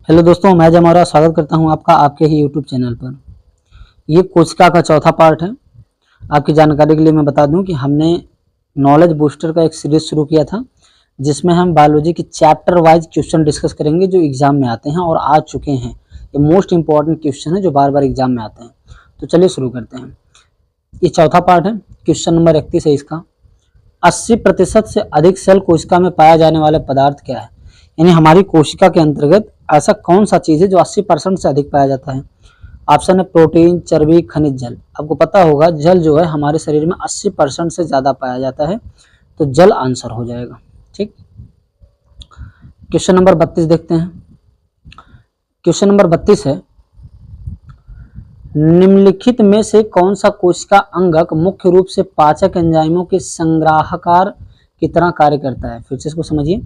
Hello दोस्तों, मैं जमारा स्वागत करता हूं आपका आपके ही यूट्यूब चैनल पर। ये कोशिका का चौथा पार्ट है। आपकी जानकारी के लिए मैं बता दूं कि हमने नॉलेज बूस्टर का एक सीरीज शुरू किया था, जिसमें हम बायोलॉजी की चैप्टर वाइज क्वेश्चन डिस्कस करेंगे जो एग्जाम में आते हैं और आ चुके हैं। ये मोस्ट इंपॉर्टेंट क्वेश्चन है जो बार बार एग्जाम में आते हैं। तो चलिए शुरू करते हैं। ये चौथा पार्ट है, क्वेश्चन नंबर 31 है इसका। 80% से अधिक सेल कोशिका में पाया जाने वाला पदार्थ क्या है? यानी हमारी कोशिका के अंतर्गत ऐसा कौन सा चीज है जो 80% से अधिक पाया जाता है? ऑप्शन है प्रोटीन, चर्बी, खनिज, जल। आपको पता होगा जल जो है हमारे शरीर में 80% से ज्यादा पाया जाता है, तो जल आंसर हो जाएगा। ठीक, क्वेश्चन नंबर 32 देखते हैं। क्वेश्चन नंबर 32 है, निम्नलिखित में से कौन सा कोशिका अंगक मुख्य रूप से पाचक एंजाइमों के संग्राहकार की तरह कार्य करता है? फिर से इसको समझिए।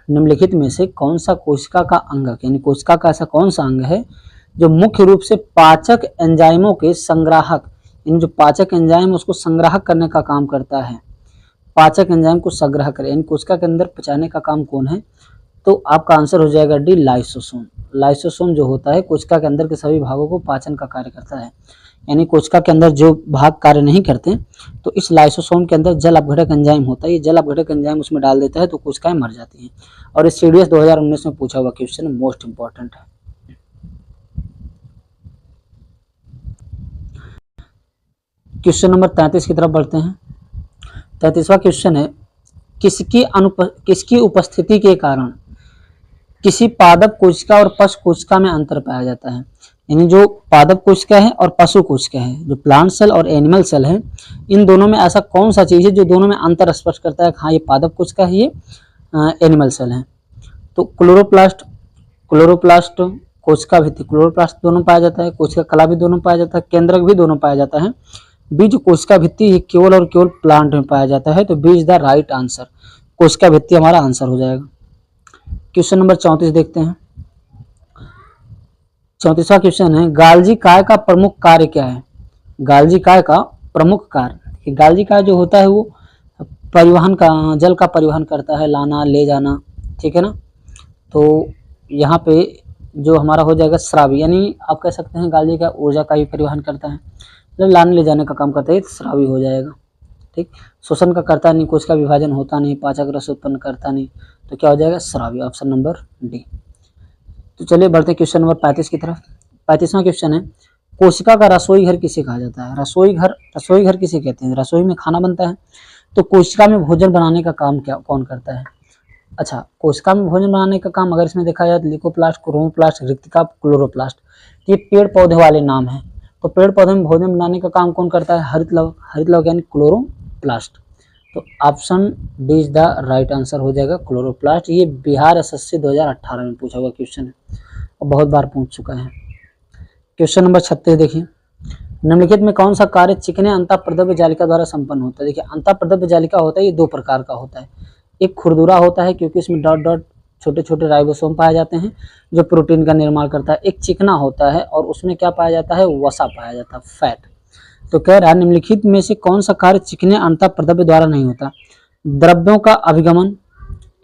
निम्नलिखित में से कौन सा कोशिका का अंगक, यानी कोशिका का ऐसा कौन सा अंग है जो मुख्य रूप से पाचक एंजाइमों के संग्राहक, यानी जो पाचक एंजाइम उसको संग्राहक करने का काम करता है, पाचक एंजाइम को संग्रह करे, यानी कोशिका के अंदर पचाने का काम कौन है? तो आपका आंसर हो जाएगा डी, लाइसोसोम। लाइसोसोम जो होता है कोशिका के अंदर के सभी भागों को पाचन का कार्य करता है। यानी कोशिका के अंदर जो भाग कार्य नहीं करते, तो इस लाइसोसोम के अंदर जल अपघटक एंजाइम होता है। ये जल अपघटक एंजाइम उसमें डाल देता है तो कोशिकाएं मर जाती हैं। और इस सीडीएस 2019 में पूछा हुआ क्वेश्चन मोस्ट इंपॉर्टेंट है। क्वेश्चन नंबर 33 की तरफ बढ़ते हैं। 33वां क्वेश्चन है, किसकी उपस्थिति के कारण किसी पादप कोशिका और पशु कोशिका में अंतर पाया जाता है? यानी जो पादप कोशिका है और पशु कोशिका है, जो प्लांट सेल और एनिमल सेल है, इन दोनों में ऐसा कौन सा चीज है जो दोनों में अंतर स्पष्ट करता है? हाँ, ये पादप कोशिका है, ये एनिमल सेल है। तो क्लोरोप्लास्ट कोशिका भित्ति, क्लोरोप्लास्ट दोनों पाया जाता है, कोशिका कला भी दोनों पाया जाता है, केंद्रक भी दोनों पाया जाता है। बीज कोशिका भित्ति केवल और केवल प्लांट में पाया जाता है, तो B is the right answer. कोशिका भित्ति हमारा आंसर हो जाएगा। क्वेश्चन नंबर 34 देखते हैं। 34वां क्वेश्चन है, गाल्जी काय का प्रमुख कार्य क्या है? गाल्जी काय का प्रमुख कार्य, गाल्जी काय जो होता है वो परिवहन का, जल का परिवहन करता है, लाना ले जाना, ठीक है ना। तो यहाँ पे जो हमारा हो जाएगा श्रावी, यानी आप कह सकते हैं गाल्जी का ऊर्जा का भी परिवहन करता है, मतलब लाने ले जाने का काम करता है, श्रावी हो जाएगा। ठीक, शोषण का करता नहीं, कोशिका विभाजन होता नहीं, पाचक रस उत्पन्न करता नहीं, तो क्या हो जाएगा? श्रावी, ऑप्शन नंबर डी। तो चलिए बढ़ते हैं क्वेश्चन नंबर 35 की तरफ। 35वां क्वेश्चन है, कोशिका का रसोई घर किसे कहा जाता है? रसोई घर किसे कहते हैं? रसोई में खाना बनता है, तो कोशिका में भोजन बनाने का काम कौन करता है? अच्छा, कोशिका में भोजन बनाने का काम अगर इसमें देखा जाए तो लिकोप्लास्ट, क्रोमोप्लास्ट, रिक्तिका, क्लोरोप्लास्ट, ये पेड़ पौधे वाले नाम है। तो पेड़ पौधे में भोजन बनाने का काम कौन करता है? हरित लवक यानी क्लोरोप्लास्ट। तो option D is the right answer हो जाएगा, क्लोरोप्लास्ट। ये बिहार एसएससी 2018 में पूछा हुआ क्वेश्चन है और बहुत बार पूछ चुका है। क्वेश्चन नंबर 36 देखिए, निम्नलिखित में कौन सा कार्य चिकने अंतःप्रद्रव्य जालिका द्वारा संपन्न होता है? देखिए, अंतःप्रद्रव्य जालिका होता है, ये दो प्रकार का होता है। एक खुरदुरा होता है क्योंकि इसमें डॉट डॉट छोटे छोटे राइबोसोम पाए जाते हैं जो प्रोटीन का निर्माण करता है। एक चिकना होता है और उसमें क्या पाया जाता है? वसा पाया जाता है, फैट। तो कह रहा है निम्नलिखित में से कौन सा कार्य चिकने अंतःप्रद्रव्य द्वारा नहीं होता? द्रव्यों का अभिगमन,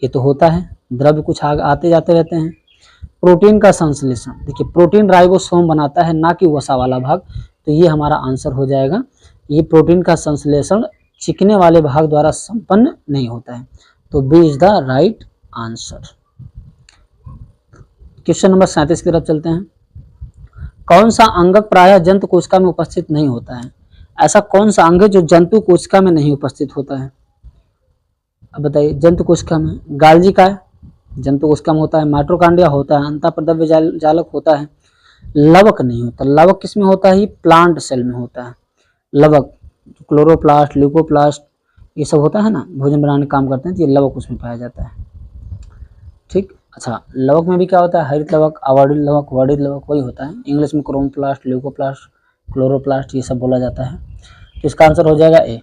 ये तो होता है, द्रव्य कुछ आते जाते रहते हैं। प्रोटीन का संश्लेषण, देखिए प्रोटीन राइबोसोम बनाता है, ना कि वसा वाला भाग, तो ये हमारा आंसर हो जाएगा। ये प्रोटीन का संश्लेषण चिकने वाले भाग द्वारा संपन्न नहीं होता है, तो B is the right answer. Question number 37 की तरफ चलते हैं। कौन सा अंगक प्रायः जंतु कोशिका में उपस्थित नहीं होता है? ऐसा कौन सा अंग है जो जंतु कोशिका में नहीं उपस्थित होता है? अब बताइए, जंतु कोशिका में गाल्जी काय जंतु कोशिका में होता है, माइटोकॉन्ड्रिया होता है, अंतःप्रद्रव्य जालक होता है, लवक नहीं होता। लवक किस में होता है? प्लांट सेल में होता है लवक। क्लोरोप्लास्ट, ल्यूकोप्लास्ट, ये सब होता है ना, भोजन बनाने का काम करते हैं, तो ये लवक उसमें पाया जाता है। ठीक, अच्छा, लवक में भी क्या होता है? हरित लवक, अवर्णित लवक, वर्णित लवक, वही होता है। इंग्लिश में क्रोमोप्लास्ट, ल्यूकोप्लास्ट, क्लोरोप्लास्ट, ये सब बोला जाता है। तो इसका आंसर हो जाएगा ए।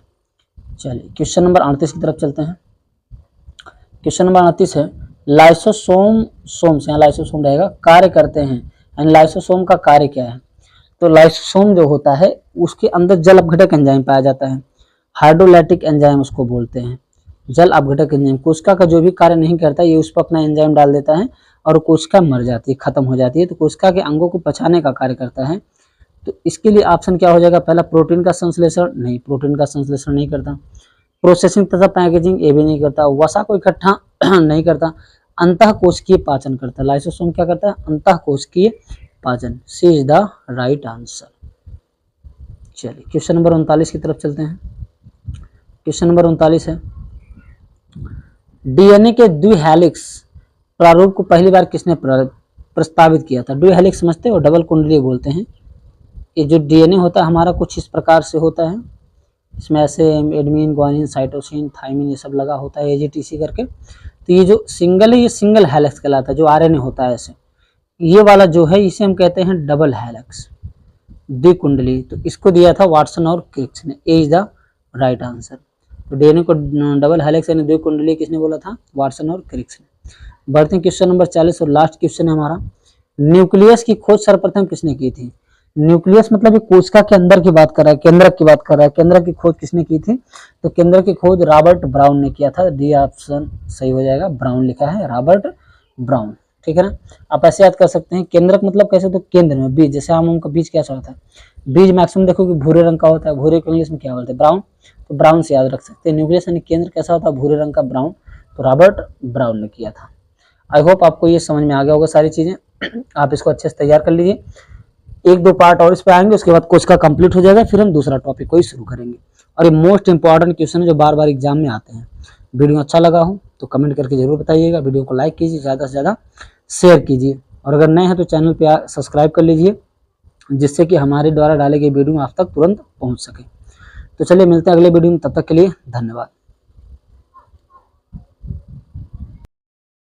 चलिए क्वेश्चन नंबर 38 की तरफ चलते हैं। क्वेश्चन नंबर 38 है, लाइसोसोम यहाँ लाइसोसोम रहेगा, कार्य करते हैं, यानी लाइसोसोम का कार्य क्या है? तो लाइसोसोम जो होता है उसके अंदर जल अपघटक एंजाइम पाया जाता है, हाइड्रोलाइटिक एंजाइम उसको बोलते हैं। जल अपघटक एंजाइम कोशिका का जो भी कार्य नहीं करता, ये उस पर अपना एंजाइम डाल देता है और कोशिका मर जाती है, खत्म हो जाती है, तो कोशिका के अंगों को पचाने का कार्य करता है। तो इसके लिए ऑप्शन क्या हो जाएगा, पहला प्रोटीन का संश्लेषण, नहीं प्रोटीन का संश्लेषण नहीं करता। प्रोसेसिंग तथा पैकेजिंग, ये भी नहीं करता। वसा को इकट्ठा नहीं करता। अंतःकोशिकीय पाचन करता है। लाइसोसोम क्या करता है, अंतःकोशिकीय पाचन। सी इज द राइट आंसर। चलिए क्वेश्चन नंबर 39 की तरफ चलते हैं। क्वेश्चन नंबर 39 है, डीएनए के द्विहेलिक्स प्रारूप को पहली बार किसने प्रस्तावित किया था। द्विहेलिक्स समझते हो, डबल कुंडली बोलते हैं। ये जो डीएनए होता है हमारा कुछ इस प्रकार से होता है, इसमें ऐसे एडमिन, ग्वानिन, साइटोसिन, थाइमिन ये सब लगा होता है, एजीटीसी करके। तो ये जो सिंगल है ये सिंगल हेलिक्स कहलाता है, जो आरएनए होता है ऐसे। ये वाला जो है इसे हम कहते हैं डबल हेलिक्स, द्विकुंडली। तो इसको दिया था वाटसन और क्रिक्स ने। ए इज द राइट आंसर। तो डीएनए को डबल हेलिक्स यानी द्विकुंडली किसने बोला था, वाटसन और क्रिक्स ने। बढ़ते हैं क्वेश्चन नंबर 40 और लास्ट क्वेश्चन है हमारा, न्यूक्लियस की खोज सर्वप्रथम किसने की थी। न्यूक्लियस मतलब ये कोशिका के अंदर की बात कर रहा है, केंद्रक की बात कर रहा है। केंद्रक की खोज किसने की थी, तो केंद्रक की खोज रॉबर्ट ब्राउन ने किया था। डी ऑप्शन सही हो जाएगा, ब्राउन लिखा है, रॉबर्ट ब्राउन। ठीक है ना। आप ऐसे याद कर सकते हैं, केंद्रक मतलब कैसे, तो केंद्र में बीज, जैसे आम का बीज कैसा होता है, बीज मैक्सिमम देखो कि भूरे रंग का होता है, भूरे को इंग्लिश में क्या बोलते हैं, ब्राउन। तो ब्राउन से याद रख सकते हैं। न्यूक्लियस यानी केंद्र कैसा होता है, भूरे रंग का, ब्राउन। तो रॉबर्ट ब्राउन ने किया था। आई होप आपको ये समझ में आ गया होगा सारी चीजें। आप इसको अच्छे से तैयार कर लीजिए। एक दो पार्ट और इस पे आएंगे, उसके बाद कोशिका कंप्लीट हो जाएगा, फिर हम दूसरा टॉपिक को ही शुरू करेंगे। और ये मोस्ट इंपॉर्टेंट क्वेश्चन है जो बार बार एग्जाम में आते हैं। वीडियो अच्छा लगा हो तो कमेंट करके जरूर बताइएगा। वीडियो को लाइक कीजिए, ज़्यादा से ज़्यादा शेयर कीजिए, और अगर नए हैं तो चैनल पे सब्सक्राइब कर लीजिए, जिससे कि हमारे द्वारा डाले गए वीडियो आप तक तुरंत पहुँच सके। तो चलिए मिलते हैं अगले वीडियो में, तब तक के लिए धन्यवाद।